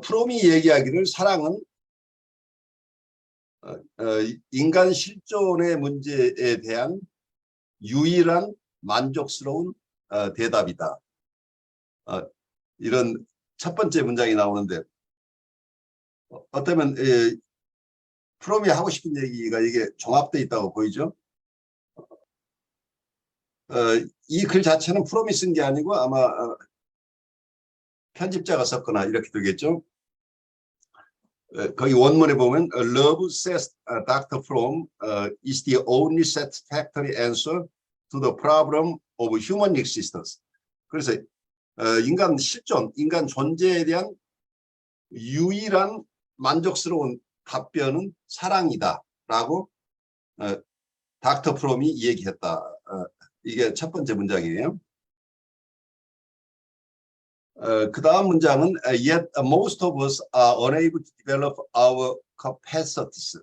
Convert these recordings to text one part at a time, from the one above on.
프롬이 얘기하기를 사랑은 인간 실존의 문제에 대한 유일한 만족스러운 대답이다. 이런 첫 번째 문장이 나오는데 어쩌면 프롬이 하고 싶은 얘기가 이게 종합되어 있다고 보이죠. 이 글 자체는 프롬이 쓴 게 아니고 아마 편집자가 썼거나 이렇게 되겠죠. 거기 원문에 보면 Love, says Dr. Fromm, is the only satisfactory answer to the problem of human existence. 그래서 인간 실존, 인간 존재에 대한 유일한 만족스러운 답변은 사랑이다라고 닥터 프롬이 얘기했다. 이게 첫 번째 문장이에요. 그 다음 문장은 Yet most of us are unable to develop our capacities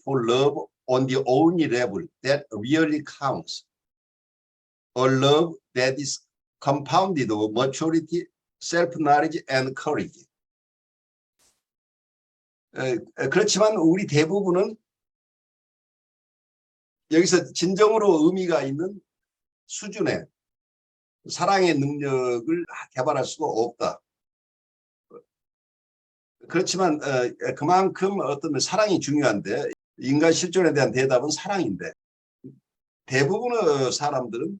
for love on the only level that really counts. A love that is compounded of maturity, self-knowledge, and courage. 그렇지만 우리 대부분은 여기서 진정으로 의미가 있는 수준의 사랑의 능력을 개발할 수가 없다. 그렇지만 그만큼 어떤 사랑이 중요한데 인간 실존에 대한 대답은 사랑인데 대부분의 사람들은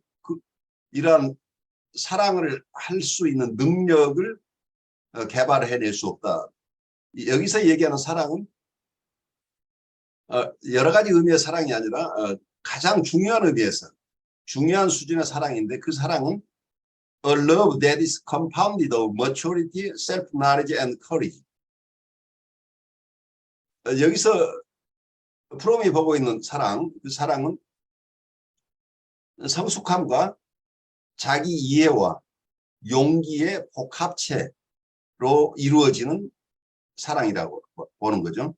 이러한 사랑을 할 수 있는 능력을 개발해낼 수 없다. 여기서 얘기하는 사랑은 여러 가지 의미의 사랑이 아니라 가장 중요한 의미에서 중요한 수준의 사랑인데 그 사랑은 A love that is compounded of maturity, self-knowledge, and courage. 여기서 프롬이 보고 있는 사랑, 그 사랑은 성숙함과 자기 이해와 용기의 복합체로 이루어지는 사랑이라고 보는 거죠.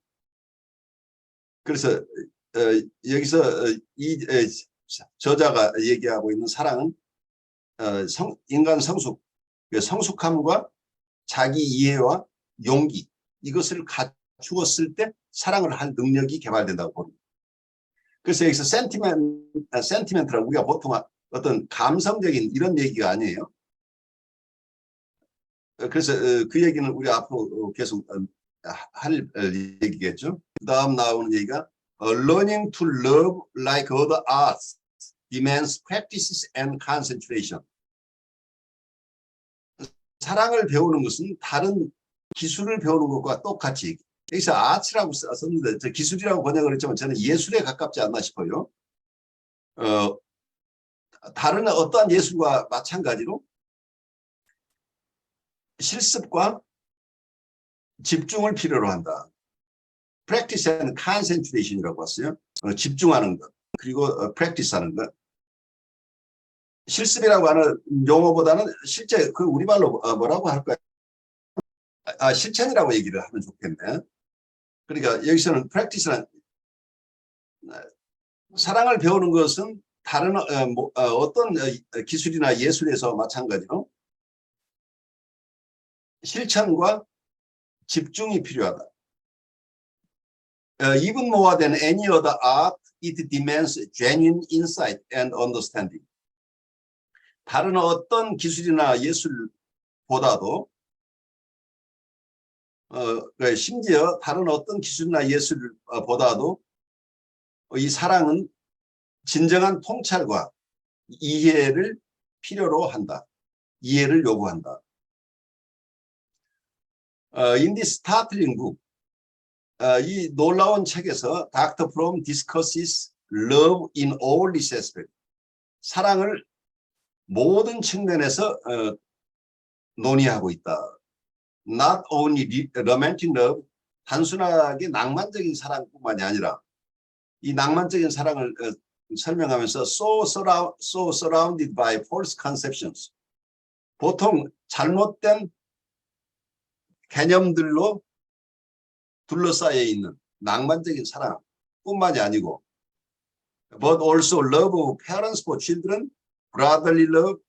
그래서 여기서 이 저자가 얘기하고 있는 사랑은 인간 성숙함과 자기 이해와 용기 이것을 갖추었을 때 사랑을 할 능력이 개발된다고 봅니다. 그래서 여기서 센티멘트라고 우리가 보통 어떤 감성적인 이런 얘기가 아니에요. 그래서 그 얘기는 우리 앞으로 계속 할 얘기겠죠. 그 다음 나오는 얘기가 Learning to love like other arts demands practices and concentration. 사랑을 배우는 것은 다른 기술을 배우는 것과 똑같이 여기서 아츠라고 썼는데 저 기술이라고 번역을 했지만 저는 예술에 가깝지 않나 싶어요. 다른 어떠한 예술과 마찬가지로 실습과 집중을 필요로 한다. Practice and concentration이라고 봤어요. 집중하는 것 그리고 practice하는 것. 실습이라고 하는 용어보다는 실제 그 우리말로 뭐라고 할까요? 실천이라고 얘기를 하면 좋겠네. 그러니까 여기서는 practice는 사랑을 배우는 것은 다른 어떤 기술이나 예술에서 마찬가지로 실천과 집중이 필요하다. Even more than any other art, it demands genuine insight and understanding. 다른 어떤 기술이나 예술보다도 심지어 다른 어떤 기술이나 예술보다도 이 사랑은 진정한 통찰과 이해를 필요로 한다. 이해를 요구한다. In this startling book, 이 놀라운 책에서 Dr. Fromm discusses love in all its aspects. 사랑을 모든 측면에서 논의하고 있다. Not only romantic love, 단순하게 낭만적인 사랑뿐만이 아니라 이 낭만적인 사랑을 설명하면서 so surrounded by false conceptions. 보통 잘못된 개념들로 둘러싸여 있는 낭만적인 사랑뿐만이 아니고 but also love of parents for children, brotherly love,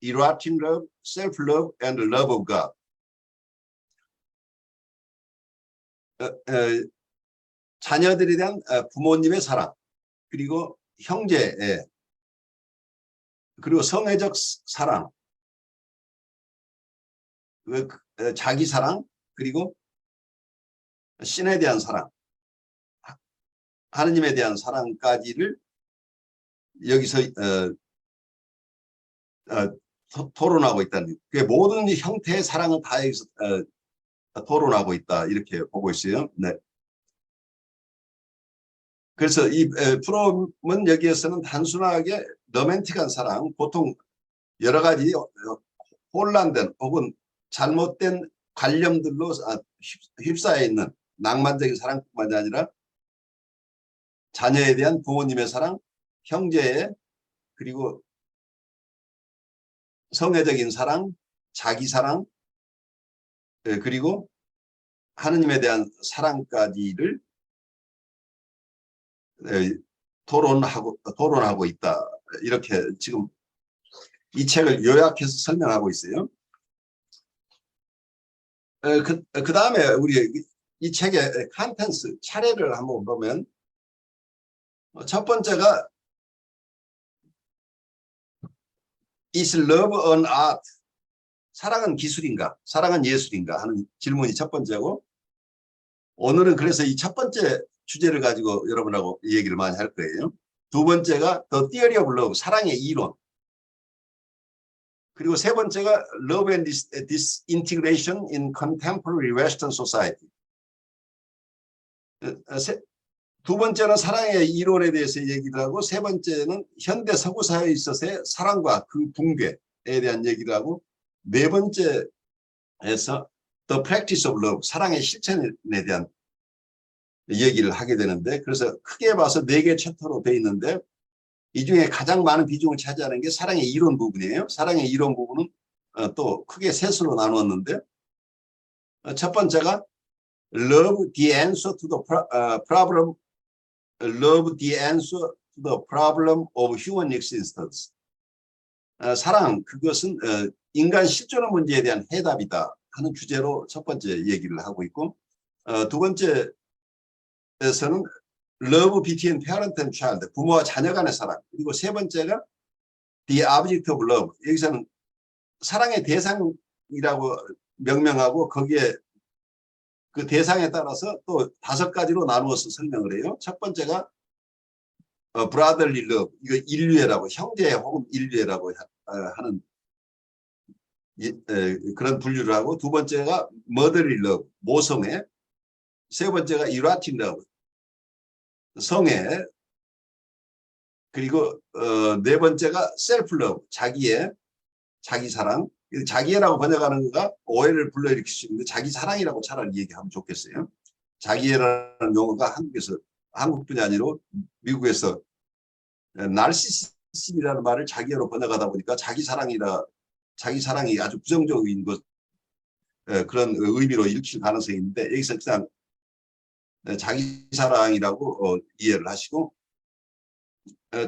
erotic love, self-love, and love of God. 자녀들에 대한 부모님의 사랑, 그리고 형제의, 그리고 성애적 사랑, 자기 사랑, 그리고 신에 대한 사랑, 하느님에 대한 사랑까지를 여기서 토론하고 있다는, 그 모든 형태의 사랑은 다 여기서 토론하고 있다, 이렇게 보고 있어요. 네. 그래서 이 프롬은 여기에서는 단순하게 로맨틱한 사랑, 보통 여러 가지 혼란된 혹은 잘못된 관념들로 휩싸여 있는 낭만적인 사랑뿐만이 아니라 자녀에 대한 부모님의 사랑, 형제의, 그리고 성애적인 사랑, 자기 사랑, 그리고 하느님에 대한 사랑까지를 토론하고 있다. 이렇게 지금 이 책을 요약해서 설명하고 있어요. 그 다음에 우리 이 책의 컨텐츠, 차례를 한번 보면, 첫 번째가 Is love an art? 사랑은 기술인가? 사랑은 예술인가? 하는 질문이 첫 번째고, 오늘은 그래서 이 첫 번째 주제를 가지고 여러분하고 얘기를 많이 할 거예요. 두 번째가 The Theory of Love, 사랑의 이론. 그리고 세 번째가 Love and Disintegration in Contemporary Western Society. 두 번째는 사랑의 이론에 대해서 얘기를 하고, 세 번째는 현대 서구 사회에 있어서의 사랑과 그 붕괴에 대한 얘기를 하고, 네 번째에서 The Practice of Love, 사랑의 실천에 대한 얘기를 하게 되는데, 그래서 크게 봐서 4개 챕터로 되어 있는데, 이 중에 가장 많은 비중을 차지하는 게 사랑의 이론 부분이에요. 사랑의 이론 부분은 또 크게 셋으로 나누었는데, 첫 번째가 Love the answer to the problem. Love the answer to the problem of human existence. 사랑, 그것은 인간 실존의 문제에 대한 해답이다 하는 주제로 첫 번째 얘기를 하고 있고, 두 번째에서는 Love between parent and child, 부모와 자녀 간의 사랑. 그리고 세 번째가 The object of love. 여기서는 사랑의 대상이라고 명명하고, 거기에 그 대상에 따라서 또 5가지로 나누어서 설명을 해요. 첫 번째가 brotherly love, 이거 인류애라고, 형제 혹은 인류애라고 하는 그런 분류를 하고, 두 번째가 motherly love, 모성애, 세 번째가 erotic love, 성애, 그리고 네 번째가 self love, 자기 사랑. 자기애라고 번역하는 거가 오해를 불러일으킬 수 있는데, 자기 사랑이라고 차라리 얘기하면 좋겠어요. 자기애라는 용어가 한국뿐이 아니라 미국에서 나르시시즘이라는 말을 자기애로 번역하다 보니까 자기 사랑이 아주 부정적인 것, 그런 의미로 읽힐 가능성이 있는데, 여기서 그냥 자기 사랑이라고 이해를 하시고,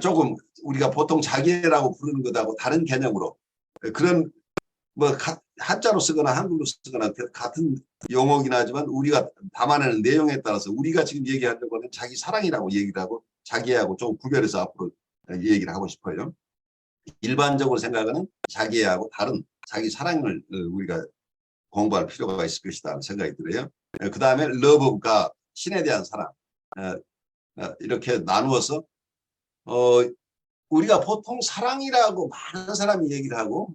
조금 우리가 보통 자기애라고 부르는 것하고 다른 개념으로, 그런 뭐 한자로 쓰거나 한글로 쓰거나 같은 용어긴 하지만, 우리가 담아내는 내용에 따라서 우리가 지금 얘기하려고 하는 자기 사랑이라고 얘기를 하고, 자기애하고 좀 구별해서 앞으로 얘기를 하고 싶어요. 일반적으로 생각하는 자기애하고 다른 자기 사랑을 우리가 공부할 필요가 있을 것이다 생각이 들어요. 그 다음에 Love of God, 신에 대한 사랑, 이렇게 나누어서 우리가 보통 사랑이라고 많은 사람이 얘기를 하고,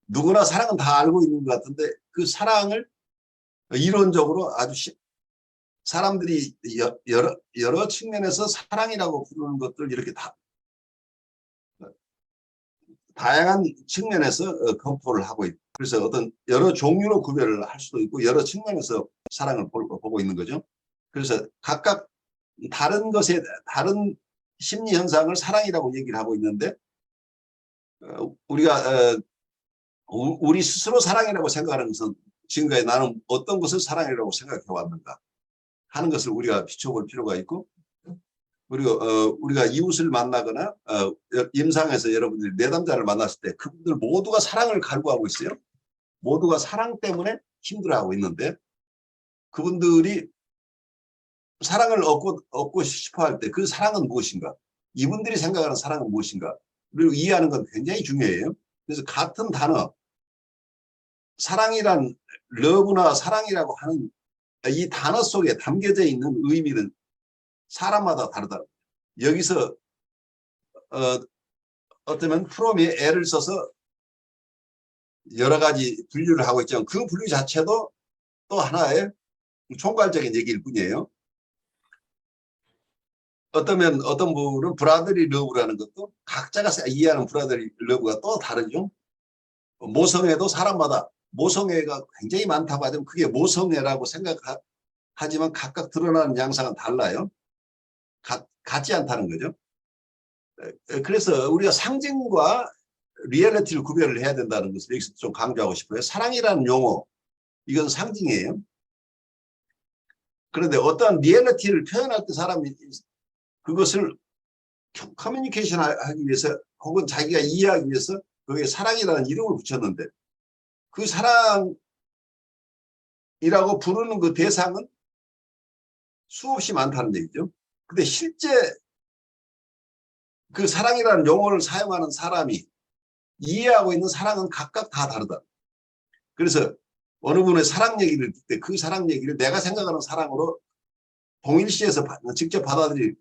누구나 사랑은 다 알고 있는 것 같은데, 그 사랑을 이론적으로 아주 사람들이 여러 측면에서 사랑이라고 부르는 것들, 이렇게 다양한 측면에서 검토를 하고 있고, 그래서 어떤 여러 종류로 구별을 할 수도 있고, 여러 측면에서 사랑을 보고 있는 거죠. 그래서 각각 다른 심리 현상을 사랑이라고 얘기를 하고 있는데, 우리가 우리 스스로 사랑이라고 생각하는 것은 지금까지 나는 어떤 것을 사랑이라고 생각해 왔는가 하는 것을 우리가 비춰볼 필요가 있고, 그리고 우리가 이웃을 만나거나 임상에서 여러분들이 내담자를 만났을 때 그분들 모두가 사랑을 갈구하고 있어요. 모두가 사랑 때문에 힘들어하고 있는데 그분들이 사랑을 얻고 싶어 할 때 그 사랑은 무엇인가? 이분들이 생각하는 사랑은 무엇인가? 그리고 이해하는 건 굉장히 중요해요. 그래서 같은 단어, 사랑이란 러브나 사랑이라고 하는 이 단어 속에 담겨져 있는 의미는 사람마다 다르다. 여기서 어쩌면 프롬이 애를 써서 여러 가지 분류를 하고 있지만 그 분류 자체도 또 하나의 총괄적인 얘기일 뿐이에요. 어떤 분은 브라더리 러브라는 것도 각자가 이해하는 브라더리 러브가 또 다르죠. 모성애도 사람마다 모성애가 굉장히 많다고 하지만 그게 모성애라고 생각하지만 각각 드러나는 양상은 달라요. 같지 않다는 거죠. 그래서 우리가 상징과 리얼리티를 구별을 해야 된다는 것을 여기서 좀 강조하고 싶어요. 사랑이라는 용어, 이건 상징이에요. 그런데 어떠한 리얼리티를 표현할 때 사람이 그것을 커뮤니케이션 하기 위해서 혹은 자기가 이해하기 위해서 거기에 사랑이라는 이름을 붙였는데 그 사랑이라고 부르는 그 대상은 수없이 많다는 얘기죠. 근데 실제 그 사랑이라는 용어를 사용하는 사람이 이해하고 있는 사랑은 각각 다 다르다. 그래서 어느 분의 사랑 얘기를 듣을 때 그 사랑 얘기를 내가 생각하는 사랑으로 동일시해서 직접 받아들일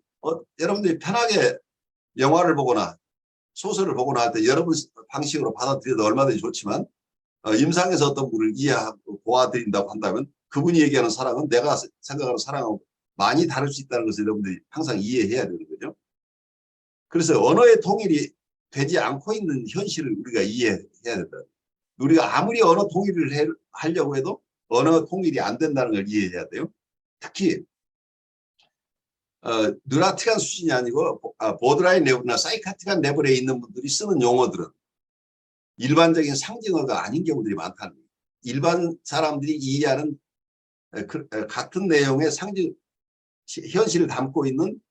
여러분들이 편하게 영화를 보거나 소설을 보거나 할 때 여러분 방식으로 받아들여도 얼마든지 좋지만 임상에서 어떤 분을 이해하고 보아드린다고 한다면 그분이 얘기하는 사랑은 내가 생각하는 사랑하고 많이 다를 수 있다는 것을 여러분들이 항상 이해해야 되는 거죠. 그래서 언어의 통일이 되지 않고 있는 현실을 우리가 이해해야 된다. 우리가 아무리 언어 통일을 하려고 해도 언어 통일이 안 된다는 걸 이해해야 돼요. 특히 느라틱한 수준이 아니고 보드라인 레벨이나 사이카틱한 레벨에 있는 분들이 쓰는 용어들은 일반적인 상징어가 아닌 경우들이 많다는 거예요. 일반 사람들이 이해하는 같은 내용의 상징, 현실을 담고 있는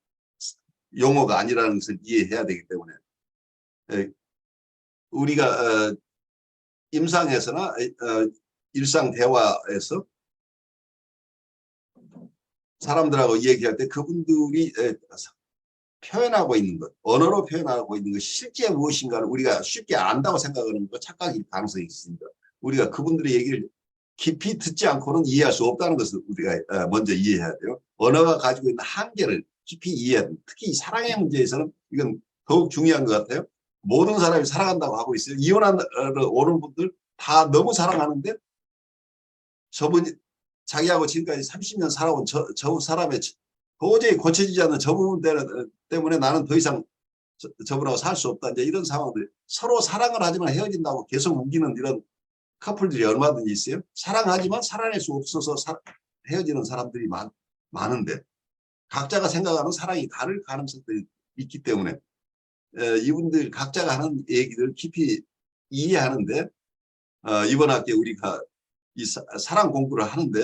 용어가 아니라는 것을 이해해야 되기 때문에 우리가 임상에서나 일상 대화에서 사람들하고 얘기할 때 그분들이 표현하고 있는 것, 언어로 표현하고 있는 것이 실제 무엇인가를 우리가 쉽게 안다고 생각하는 것 착각일 가능성이 있습니다. 우리가 그분들의 얘기를 깊이 듣지 않고는 이해할 수 없다는 것을 우리가 먼저 이해해야 돼요. 언어가 가지고 있는 한계를 깊이 이해해야 됩니다. 특히 사랑의 문제에서는 이건 더욱 중요한 것 같아요. 모든 사람이 사랑한다고 하고 있어요. 이혼하러 오는 분들 다 너무 사랑하는데 저분이 자기하고 지금까지 30년 살아온 저 사람의 도저히 고쳐지지 않는 저 부분 때문에 나는 더 이상 저분하고 살 수 없다. 이제 이런 상황들 서로 사랑을 하지만 헤어진다고 계속 우기는 이런 커플들이 얼마든지 있어요. 사랑하지만 살아낼 수 없어서 헤어지는 사람들이 많은데 각자가 생각하는 사랑이 다를 가능성들이 있기 때문에 이분들 각자가 하는 얘기를 깊이 이해하는데 이번 학기에 우리가 이 사랑 공부를 하는데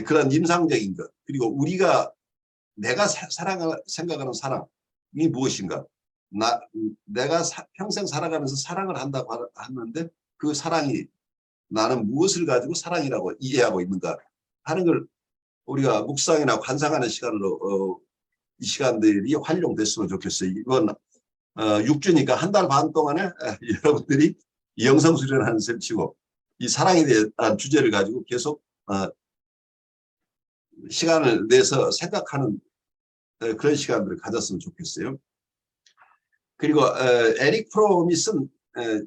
그런 임상적인 것 그리고 우리가 내가 생각하는 사랑이 무엇인가 내가 평생 살아가면서 사랑을 한다고 하는데 그 사랑이 나는 무엇을 가지고 사랑이라고 이해하고 있는가 하는 걸 우리가 묵상이나 관상하는 시간으로 이 시간들이 활용됐으면 좋겠어요. 이번 6주니까 한 달 반 동안에 여러분들이 영성 수련하는 셈 치고 이 사랑에 대한 주제를 가지고 계속 시간을 내서 생각하는 그런 시간들을 가졌으면 좋겠어요. 그리고 에릭 프롬이 쓴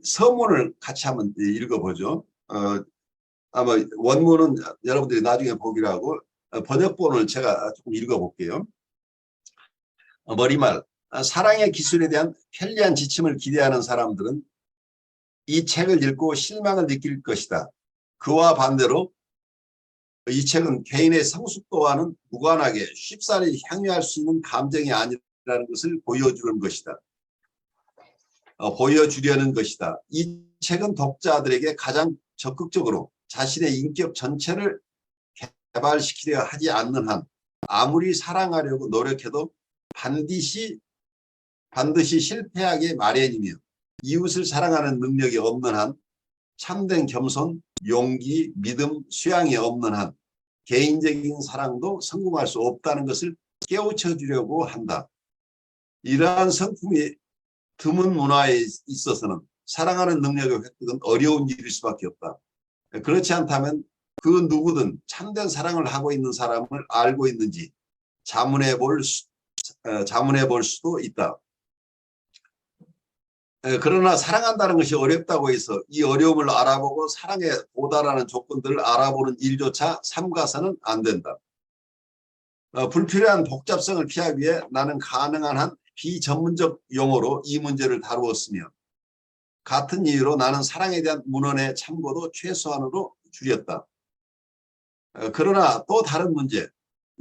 서문을 같이 한번 읽어보죠. 아마 원문은 여러분들이 나중에 보기로 하고 번역본을 제가 조금 읽어볼게요. 머리말, 사랑의 기술에 대한 편리한 지침을 기대하는 사람들은 이 책을 읽고 실망을 느낄 것이다. 그와 반대로 이 책은 개인의 성숙도와는 무관하게 쉽사리 향유할 수 있는 감정이 아니라는 것을 보여주는 것이다. 보여주려는 것이다. 이 책은 독자들에게 가장 적극적으로 자신의 인격 전체를 개발시키려 하지 않는 한 아무리 사랑하려고 노력해도 반드시 실패하기 마련이며 이웃을 사랑하는 능력이 없는 한 참된 겸손, 용기, 믿음, 수양이 없는 한 개인적인 사랑도 성공할 수 없다는 것을 깨우쳐 주려고 한다. 이러한 성품이 드문 문화에 있어서는 사랑하는 능력의 획득은 어려운 일일 수밖에 없다. 그렇지 않다면 그 누구든 참된 사랑을 하고 있는 사람을 알고 있는지 자문해 볼 수도 있다. 그러나 사랑한다는 것이 어렵다고 해서 이 어려움을 알아보고 사랑에 도달하는 조건들을 알아보는 일조차 삼가서는 안 된다. 불필요한 복잡성을 피하기 위해 나는 가능한 한 비전문적 용어로 이 문제를 다루었으며 같은 이유로 나는 사랑에 대한 문헌의 참고도 최소한으로 줄였다. 그러나 또 다른 문제,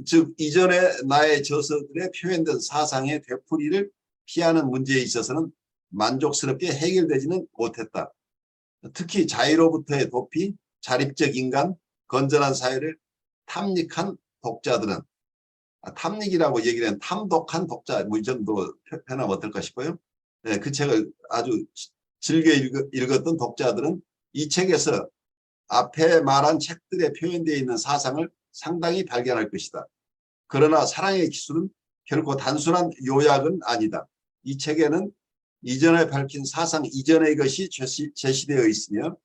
즉 이전에 나의 저서들에 표현된 사상의 되풀이를 피하는 문제에 있어서는 만족스럽게 해결되지는 못했다. 특히 자유로부터의 도피, 자립적 인간, 건전한 사회를 탐닉한 독자들은 탐닉이라고 얘기를 한 탐독한 독자 뭐 이 정도로 표현하면 어떨까 싶어요. 네, 그 책을 아주 즐겨 읽었던 독자들은 이 책에서 앞에 말한 책들에 표현되어 있는 사상을 상당히 발견할 것이다. 그러나 사랑의 기술은 결코 단순한 요약은 아니다. 이 책에는 이전에 밝힌 사상 이전의 것이 제시되어 있으며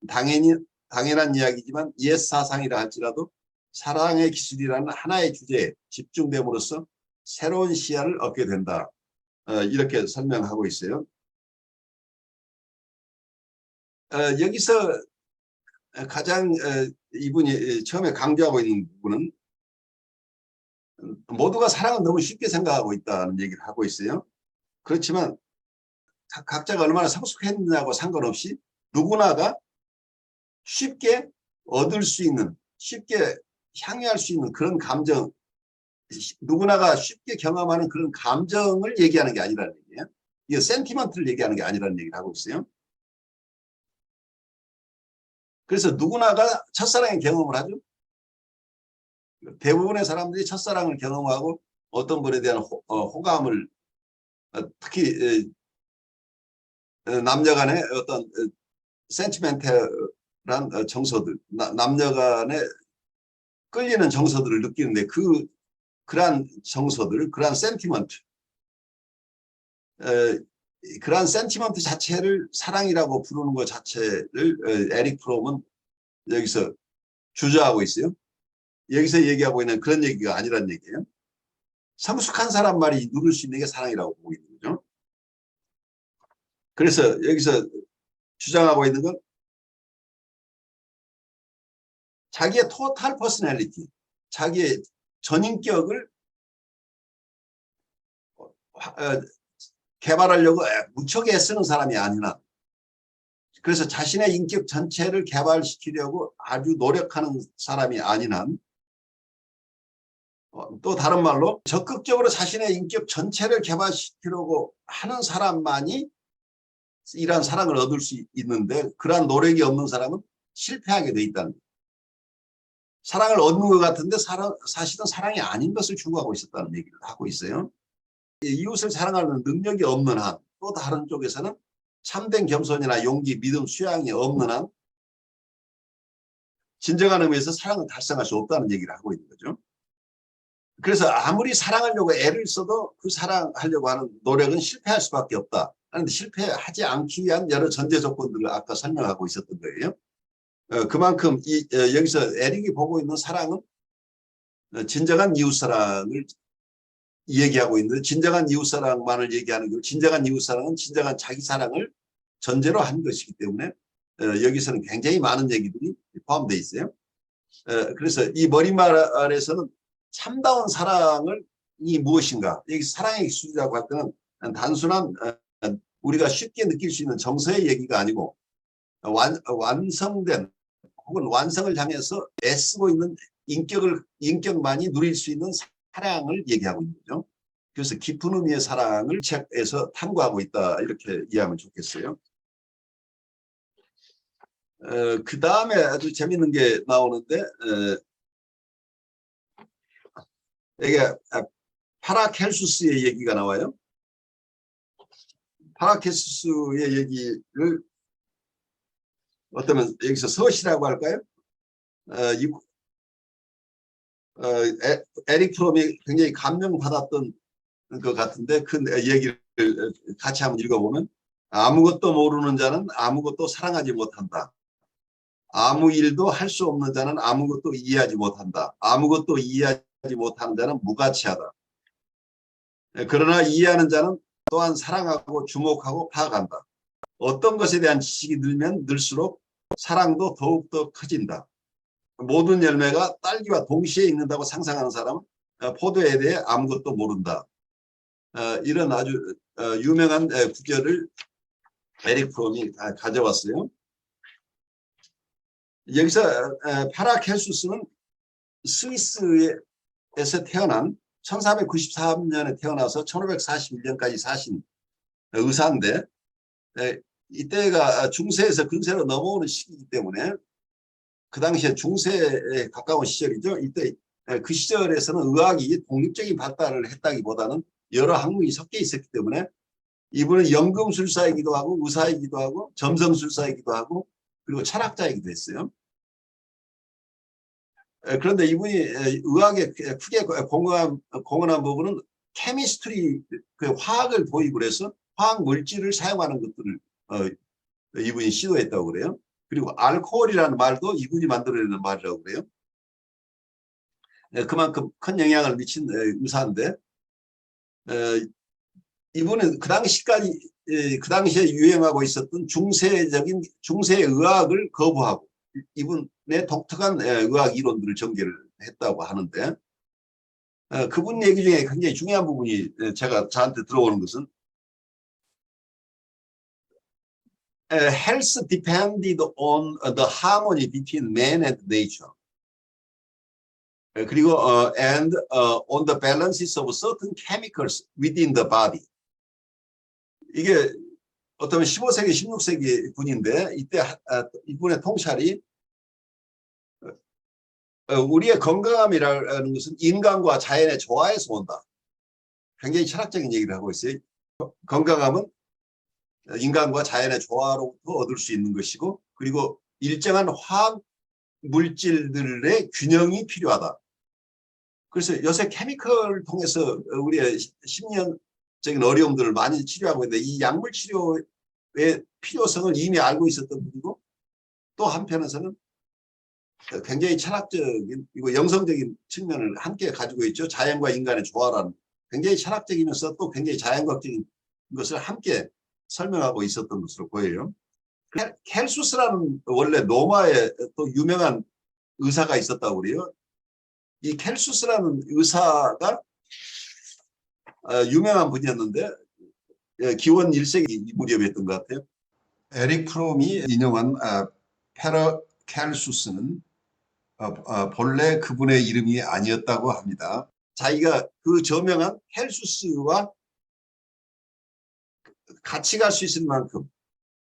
당연한 이야기지만 옛 사상이라 할지라도 사랑의 기술이라는 하나의 주제에 집중됨으로써 새로운 시야를 얻게 된다. 이렇게 설명하고 있어요. 여기서 가장 이분이 처음에 강조하고 있는 부분은 모두가 사랑을 너무 쉽게 생각하고 있다는 얘기를 하고 있어요. 그렇지만 각자가 얼마나 성숙했느냐고 상관없이 누구나가 쉽게 얻을 수 있는, 쉽게 향유할 수 있는 그런 감정, 누구나가 쉽게 경험하는 그런 감정을 얘기하는 게 아니라는 얘기예요. 이게 센티먼트를 얘기하는 게 아니라는 얘기를 하고 있어요. 그래서 누구나가 첫사랑의 경험을 하죠. 대부분의 사람들이 첫사랑을 경험하고 어떤 분에 대한 호감을 특히 남녀 간의 어떤 센티멘탈한 정서들, 남녀 간의 끌리는 정서들을 느끼는데 그러한 정서들, 그러한 센티먼트, 그러한 센티먼트 자체를 사랑이라고 부르는 것 자체를 에릭 프롬은 여기서 주저하고 있어요. 여기서 얘기하고 있는 그런 얘기가 아니란 얘기예요. 성숙한 사람 말이 누릴 수 있는 게 사랑이라고 보고 있는 거죠. 그래서 여기서 주장하고 있는 건 자기의 토탈 퍼스널리티, 자기의 전인격을 개발하려고 무척 애쓰는 사람이 아니라 그래서 자신의 인격 전체를 개발시키려고 아주 노력하는 사람이 아닌 한 또 다른 말로 적극적으로 자신의 인격 전체를 개발시키려고 하는 사람만이 이러한 사랑을 얻을 수 있는데 그러한 노력이 없는 사람은 실패하게 돼 있다는 거예요. 사랑을 얻는 것 같은데 사실은 사랑이 아닌 것을 추구하고 있었다는 얘기를 하고 있어요. 이웃을 사랑하는 능력이 없는 한 또 다른 쪽에서는 참된 겸손이나 용기, 믿음, 수양이 없는 한 진정한 의미에서 사랑을 달성할 수 없다는 얘기를 하고 있는 거죠. 그래서 아무리 사랑하려고 애를 써도 그 사랑하려고 하는 노력은 실패할 수밖에 없다. 그런데 실패하지 않기 위한 여러 전제 조건들을 아까 설명하고 있었던 거예요. 그만큼 여기서 에릭이 보고 있는 사랑은 진정한 이웃사랑을 얘기하고 있는데 진정한 이웃사랑만을 얘기하는 거고 진정한 이웃사랑은 진정한 자기 사랑을 전제로 한 것이기 때문에 여기서는 굉장히 많은 얘기들이 포함되어 있어요. 그래서 이 머리말에서는 참다운 사랑이 무엇인가? 여기 사랑의 기술이라고 할 때는 단순한 우리가 쉽게 느낄 수 있는 정서의 얘기가 아니고 완성된 혹은 완성을 향해서 애쓰고 있는 인격만이 누릴 수 있는 사랑을 얘기하고 있는 거죠. 그래서 깊은 의미의 사랑을 책에서 탐구하고 있다 이렇게 이해하면 좋겠어요. 그 다음에 아주 재밌는 게 나오는데 이게 파라켈수스의 얘기가 나와요. 파라켈수스의 얘기를 어쩌면 여기서 서시라고 할까요? 에릭 프롬이 굉장히 감명받았던 것 같은데 그 얘기를 같이 한번 읽어보면, 아무것도 모르는 자는 아무것도 사랑하지 못한다. 아무 일도 할 수 없는 자는 아무것도 이해하지 못한다. 아무것도 이해하지 못하는 자는 무가치하다. 그러나 이해하는 자는 또한 사랑하고 주목하고 파악한다. 어떤 것에 대한 지식이 늘면 늘수록 사랑도 더욱더 커진다. 모든 열매가 딸기와 동시에 있는다고 상상하는 사람은 포도에 대해 아무것도 모른다. 이런 아주 유명한 구절을 에릭 프롬이 가져왔어요. 여기서 파라켈수스는 스위스에서 태어난 1493년에 태어나서 1541년까지 사신 의사인데, 이때가 중세에서 근세로 넘어오는 시기이기 때문에 그 당시에 중세에 가까운 시절이죠. 이때 그 시절에서는 의학이 독립적인 발달을 했다기보다는 여러 학문이 섞여 있었기 때문에 이분은 연금술사이기도 하고 의사이기도 하고 점성술사이기도 하고 그리고 철학자이기도 했어요. 그런데 이분이 의학에 크게 공헌한 부분은 케미스트리, 그 화학을 도입을 해서 화학 물질을 사용하는 것들을 이분이 시도했다고 그래요. 그리고 알코올이라는 말도 이분이 만들어내는 말이라고 그래요. 그만큼 큰 영향을 미친 의사인데, 이분은 그 당시까지 그 당시에 유행하고 있었던 중세 의학을 거부하고 이분의 독특한 의학 이론들을 전개를 했다고 하는데, 그분 얘기 중에 굉장히 중요한 부분이 저한테 들어오는 것은 health depended on the harmony between man and nature. 그리고 and on the balances of certain chemicals within the body. 이게 어쩌면 15세기, 16세기 분인데 이때 이분의 통찰이 우리의 건강함이라는 것은 인간과 자연의 조화에서 온다. 굉장히 철학적인 얘기를 하고 있어요. 건강함은 인간과 자연의 조화로부터 얻을 수 있는 것이고, 그리고 일정한 화학 물질들의 균형이 필요하다. 그래서 요새 케미컬을 통해서 우리의 심리적인 어려움들을 많이 치료하고 있는데, 이 약물 치료의 필요성을 이미 알고 있었던 분이고, 또 한편에서는 굉장히 철학적인 그리고 영성적인 측면을 함께 가지고 있죠. 자연과 인간의 조화라는 굉장히 철학적이면서 또 굉장히 자연과적인 것을 함께 설명하고 있었던 것으로 보여요. 켈수스라는 원래 로마에 또 유명한 의사가 있었다고 그래요. 이 켈수스라는 의사가 유명한 분이었는데 기원 1세기 무렵이었던 것 같아요. 에릭 프롬이 인용한 파라켈수스는 본래 그분의 이름이 아니었다고 합니다. 자기가 그 저명한 켈수스와 같이 갈 수 있을 만큼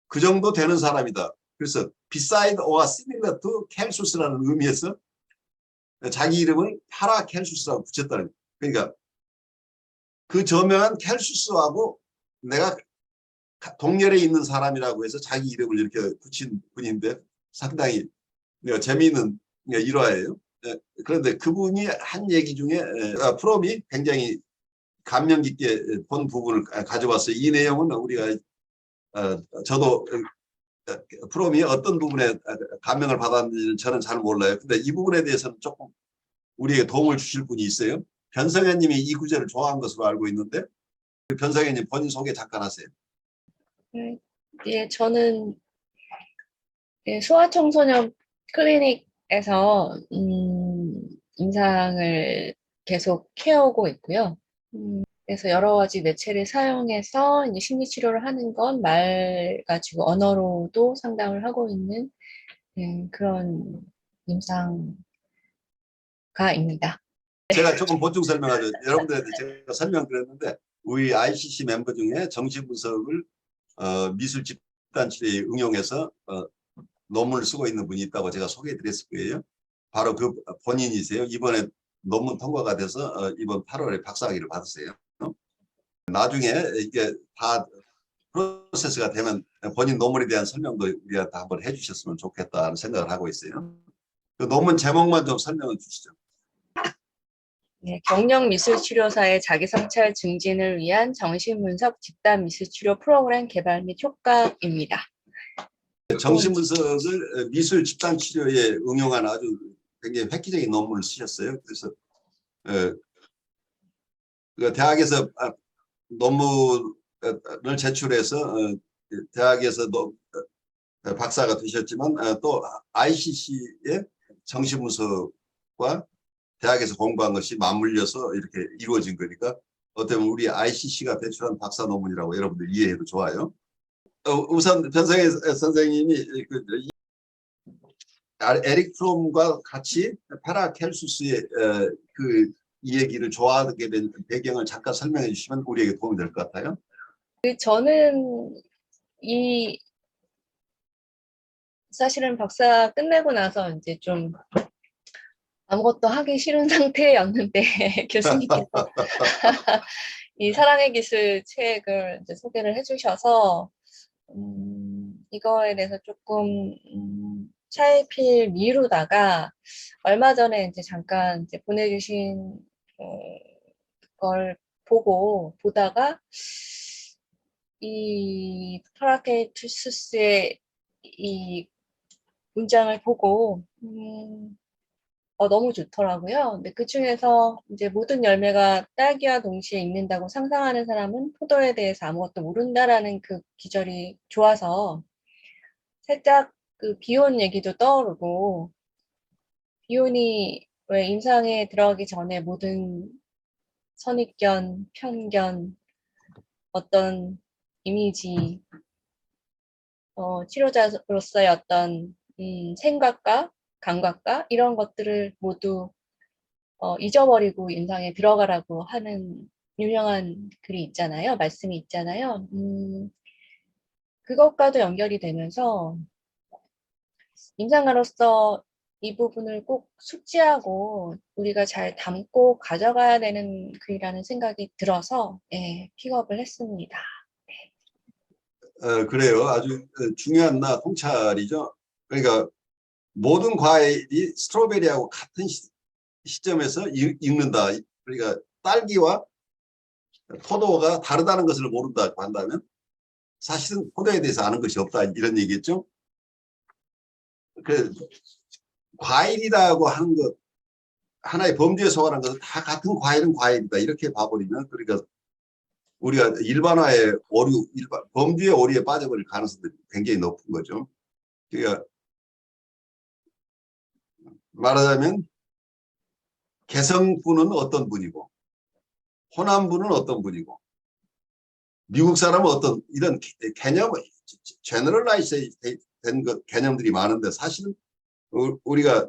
그 정도 되는 사람이다. 그래서 beside or similar to 켈수스라는 의미에서 자기 이름을 파라켈수스라고 붙였다는 거예요. 그러니까 그 저명한 켈수스하고 내가 동열에 있는 사람이라고 해서 자기 이름을 이렇게 붙인 분인데 상당히 재미있는 일화예요. 그런데 그분이 한 얘기 중에 프롬이 굉장히 감명 깊게 본 부분을 가져왔어요. 이 내용은 우리가 저도 프롬이 어떤 부분에 감명을 받았는지 저는 잘 몰라요. 근데 이 부분에 대해서는 조금 우리에게 도움을 주실 분이 있어요. 변성현님이 이 구절을 좋아한 것으로 알고 있는데, 변성현님 본인 소개 잠깐 하세요. 예, 저는 소아청소년 클리닉에서 임상을 계속 해오고 있고요. 그래서 여러 가지 매체를 사용해서 이제 심리치료를 하는 건 말 가지고 언어로도 상담을 하고 있는 그런 임상가입니다. 제가 조금 보충 설명하죠. 여러분들한테 제가 설명드렸는데 우리 ICC 멤버 중에 정신분석을 미술 집단치료에 응용해서 논문을 쓰고 있는 분이 있다고 제가 소개해드렸을 거예요. 바로 그 본인이세요. 이번에 논문 통과가 돼서 이번 8월에 박사학위를 받았어요. 나중에 이게 다 프로세스가 되면 본인 논문에 대한 설명도 우리한테 한번 해주셨으면 좋겠다는 생각을 하고 있어요. 그 논문 제목만 좀 설명해 주시죠. 네, 경력 미술치료사의 자기성찰 증진을 위한 정신분석 집단 미술치료 프로그램 개발 및 효과입니다. 정신분석을 미술 집단 치료에 응용한 아주 굉장히 획기적인 논문을 쓰셨어요. 그래서 그 대학에서 논문을 제출해서 대학에서 박사가 되셨지만 또 ICC의 정신분석과 대학에서 공부한 것이 맞물려서 이렇게 이루어진 거니까 어떻게 보면 우리 ICC가 배출한 박사 논문이라고 여러분들 이해해도 좋아요. 우선 변성혜 선생님이 에릭 프롬과 같이 파라켈수스의 이 얘기를 좋아하게 된 배경을 잠깐 설명해 주시면 우리에게 도움이 될 것 같아요. 저는 사실은 박사 끝내고 나서 이제 좀 아무것도 하기 싫은 상태였는데 교수님께서 이 사랑의 기술 책을 이제 소개를 해주셔서 이거에 대해서 조금 차일피일 미루다가 얼마 전에 이제 잠깐 이제 보내주신 걸 보다가 이 파라켈투스의 이 문장을 보고 너무 좋더라고요. 근데 그 중에서 이제 모든 열매가 딸기와 동시에 익는다고 상상하는 사람은 포도에 대해서 아무것도 모른다라는 그 기절이 좋아서 살짝 그 비혼 얘기도 떠오르고, 비혼이 왜 임상에 들어가기 전에 모든 선입견, 편견, 어떤 이미지, 치료자로서의 어떤 생각과 감각과 이런 것들을 모두 잊어버리고 임상에 들어가라고 하는 유명한 글이 있잖아요. 말씀이 있잖아요. 그것과도 연결이 되면서 임상가로서 이 부분을 꼭 숙지하고 우리가 잘 담고 가져가야 되는 글이라는 생각이 들어서 픽업을 했습니다. 그래요. 아주 중요한 통찰이죠. 그러니까 모든 과일이 스트로베리하고 같은 시점에서 익는다. 그러니까 딸기와 포도가 다르다는 것을 모른다고 한다면 사실은 포도에 대해서 아는 것이 없다. 이런 얘기겠죠. 그 과일이라고 하는 것, 하나의 범주에 속하는 것은 다 같은 과일은 과일이다. 이렇게 봐버리면 그러니까 우리가 일반화의 오류, 범주의 오류에 빠져버릴 가능성들이 굉장히 높은 거죠. 그러니까 말하자면 개성분은 어떤 분이고 호남분은 어떤 분이고 미국 사람은 어떤 이런 개념, 제너럴라이즈 된 개념들이 많은데 사실은 우리가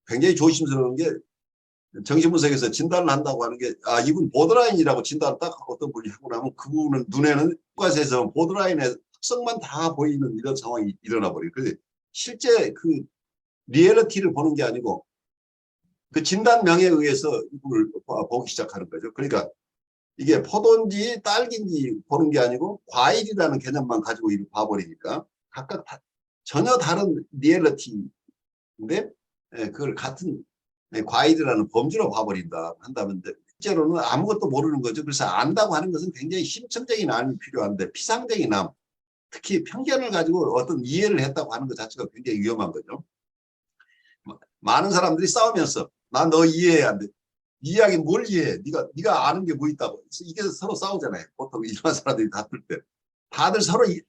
굉장히 조심스러운 게 정신분석에서 진단을 한다고 하는 게 이분 보드라인이라고 진단을 딱 어떤 분이 하고 나면 그분은 눈에는 후과에서 보드라인의 특성만 다 보이는 이런 상황이 일어나 버려요. 그런데 실제 그 리얼리티를 보는 게 아니고 그 진단명에 의해서 이분을 보기 시작하는 거죠. 그러니까 이게 포도인지 딸기인지 보는 게 아니고 과일이라는 개념만 가지고 봐버리니까 각각 전혀 다른 리얼리티인데 그걸 같은 과일이라는 범주로 봐버린다 한다면 실제로는 아무것도 모르는 거죠. 그래서 안다고 하는 것은 굉장히 심층적인 안이 필요한데 피상적인 안, 특히 편견을 가지고 어떤 이해를 했다고 하는 것 자체가 굉장히 위험한 거죠. 많은 사람들이 싸우면서 난 너 이해해야 돼. 이야기 뭘 이해해? 네가 아는 게 뭐 있다고. 이게 서로 싸우잖아요. 보통 일반 사람들이 다툴 때. 다들 서로 네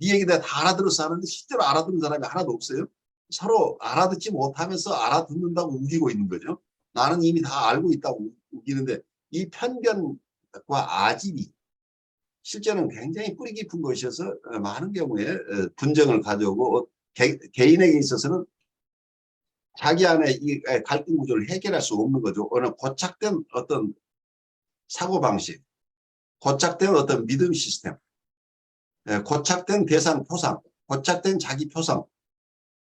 얘기 내가 다 알아들어서 하는데 실제로 알아듣는 사람이 하나도 없어요. 서로 알아듣지 못하면서 알아듣는다고 우기고 있는 거죠. 나는 이미 다 알고 있다고 우기는데 이 편견과 아집이 실제는 굉장히 뿌리 깊은 것이어서 많은 경우에 분쟁을 가져오고 개인에게 있어서는 자기 안에 이 갈등 구조를 해결할 수 없는 거죠. 어느 고착된 어떤 사고방식, 고착된 어떤 믿음 시스템, 고착된 대상 표상, 고착된 자기 표상,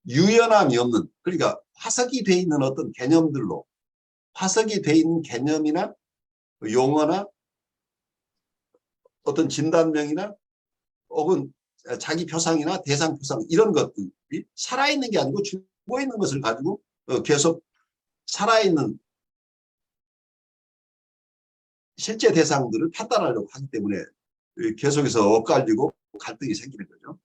유연함이 없는, 그러니까 화석이 돼 있는 어떤 개념들로 화석이 돼 있는 개념이나 용어나 어떤 진단명이나 혹은 자기 표상이나 대상 표상 이런 것들이 살아있는 게 아니고 죽어 있는 것을 가지고 계속 살아있는 실제 대상들을 판단하려고 하기 때문에 계속해서 엇갈리고 갈등이 생기는 거죠.